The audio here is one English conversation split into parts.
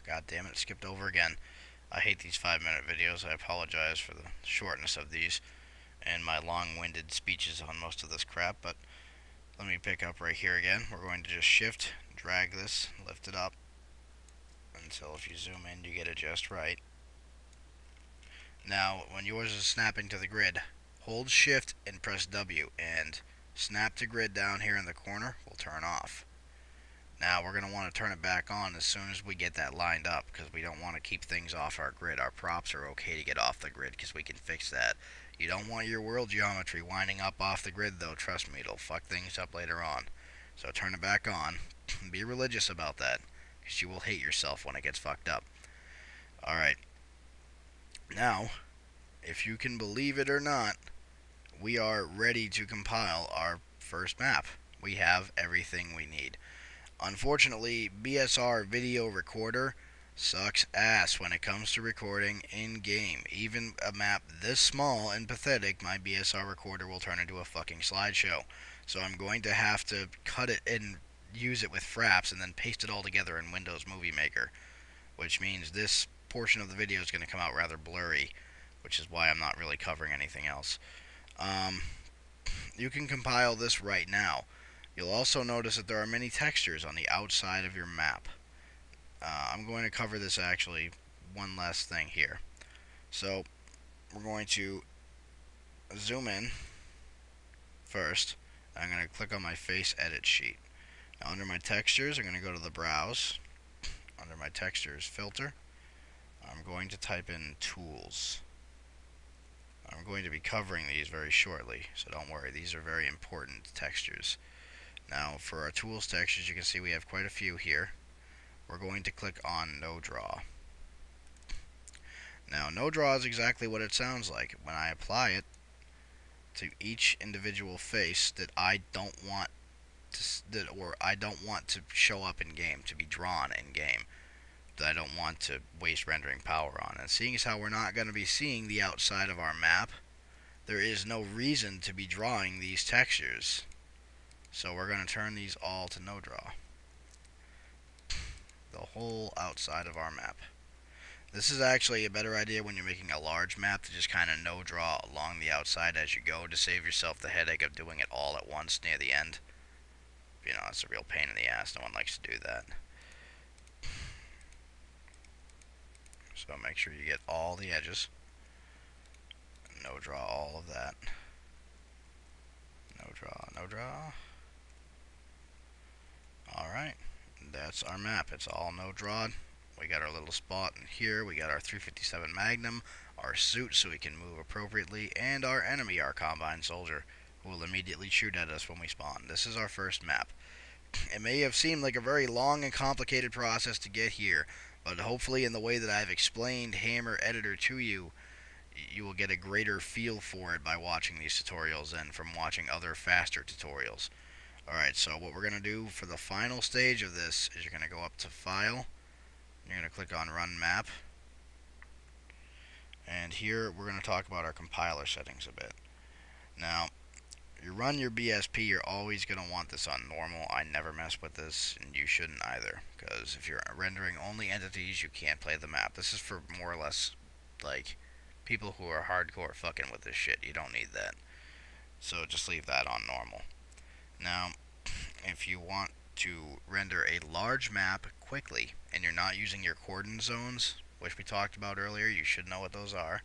God damn it, skipped over again. I hate these 5-minute videos. I apologize for the shortness of these and my long-winded speeches on most of this crap, but let me pick up right here again. We're going to just shift, drag this, lift it up until if you zoom in you get it just right. Now, when yours is snapping to the grid, hold shift and press W, and snap to grid down here in the corner will turn off. Now we're going to want to turn it back on as soon as we get that lined up, because we don't want to keep things off our grid. Our props are okay to get off the grid because we can fix that. You don't want your world geometry winding up off the grid though, trust me, it'll fuck things up later on. So turn it back on. Be religious about that, because you will hate yourself when it gets fucked up. Alright, now, if you can believe it or not, we are ready to compile our first map. We have everything we need. Unfortunately, BSR video recorder sucks ass when it comes to recording in-game. Even a map this small and pathetic, my BSR recorder will turn into a fucking slideshow. So I'm going to have to cut it and use it with fraps and then paste it all together in Windows Movie Maker, which means this portion of the video is going to come out rather blurry, which is why I'm not really covering anything else. You can compile this right now. You'll also notice that there are many textures on the outside of your map. I'm going to cover this actually one last thing here. So we're going to zoom in first. I'm going to click on my face edit sheet. Now under my textures, I'm going to go to the browse. Under my textures filter, I'm going to type in tools. I'm going to be covering these very shortly, so don't worry, these are very important textures. Now for our tools textures, you can see we have quite a few here. We're going to click on nodraw. Now nodraw is exactly what it sounds like. When I apply it to each individual face that I don't want to show up in game, to be drawn in game, that I don't want to waste rendering power on. And seeing as how we're not going to be seeing the outside of our map, there is no reason to be drawing these textures. So we're going to turn these all to nodraw. The whole outside of our map. This is actually a better idea when you're making a large map, to just kind of no-draw along the outside as you go, to save yourself the headache of doing it all at once near the end. You know, it's a real pain in the ass. No one likes to do that. So make sure you get all the edges. No-draw all of that. No-draw, no-draw. Alright, that's our map. It's all no-drawed. We got our little spot in here. We got our 357 Magnum, our suit so we can move appropriately, and our enemy, our Combine Soldier, who will immediately shoot at us when we spawn. This is our first map. It may have seemed like a very long and complicated process to get here, but hopefully in the way that I've explained Hammer Editor to you, you will get a greater feel for it by watching these tutorials and from watching other faster tutorials. Alright, so what we're going to do for the final stage of this is you're going to go up to File, you're going to click on Run Map, and here we're going to talk about our compiler settings a bit. Now, you run your BSP, you're always going to want this on normal. I never mess with this, and you shouldn't either, because if you're rendering only entities, you can't play the map. This is for more or less, like, people who are hardcore fucking with this shit. You don't need that. So just leave that on normal. Now, if you want to render a large map quickly, and you're not using your cordon zones, which we talked about earlier, you should know what those are.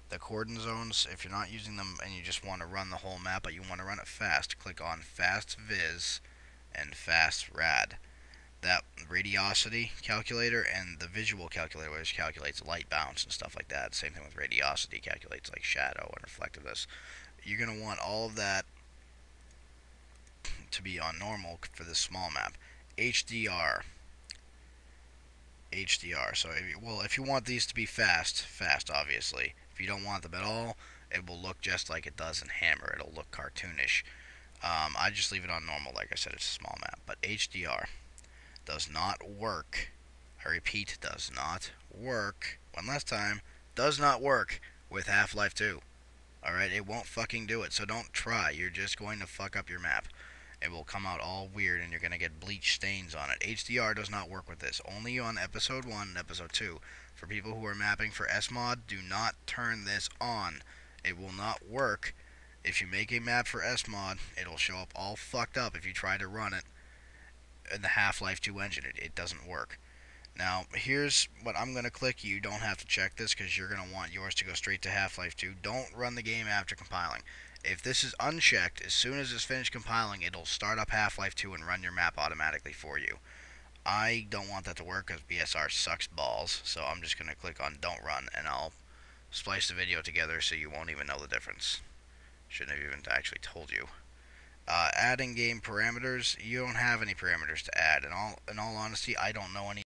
The cordon zones, if you're not using them and you just want to run the whole map, but you want to run it fast, click on Fast Viz and Fast Rad. That radiosity calculator and the visual calculator, which calculates light bounce and stuff like that. Same thing with radiosity, calculates like shadow and reflectiveness. You're going to want all of that to be on normal for this small map. HDR. So, if you want these to be fast obviously. If you don't want them at all, it will look just like it does in Hammer. It'll look cartoonish. I just leave it on normal, like I said, it's a small map. But HDR does not work. I repeat, does not work. One last time, does not work with Half-Life 2. Alright, it won't fucking do it, so don't try. You're just going to fuck up your map. It will come out all weird and you're going to get bleach stains on it. HDR does not work with this. Only on episode 1 and episode 2. For people who are mapping for SMod, do not turn this on. It will not work. If you make a map for SMod, it'll show up all fucked up if you try to run it in the Half-Life 2 engine. It doesn't work. Now, here's what I'm going to click. You don't have to check this because you're going to want yours to go straight to Half-Life 2. Don't run the game after compiling. If this is unchecked, as soon as it's finished compiling, it'll start up Half-Life 2 and run your map automatically for you. I don't want that to work because BSR sucks balls, so I'm just going to click on Don't Run, and I'll splice the video together so you won't even know the difference. Shouldn't have even actually told you. Adding game parameters, you don't have any parameters to add. In all honesty, I don't know any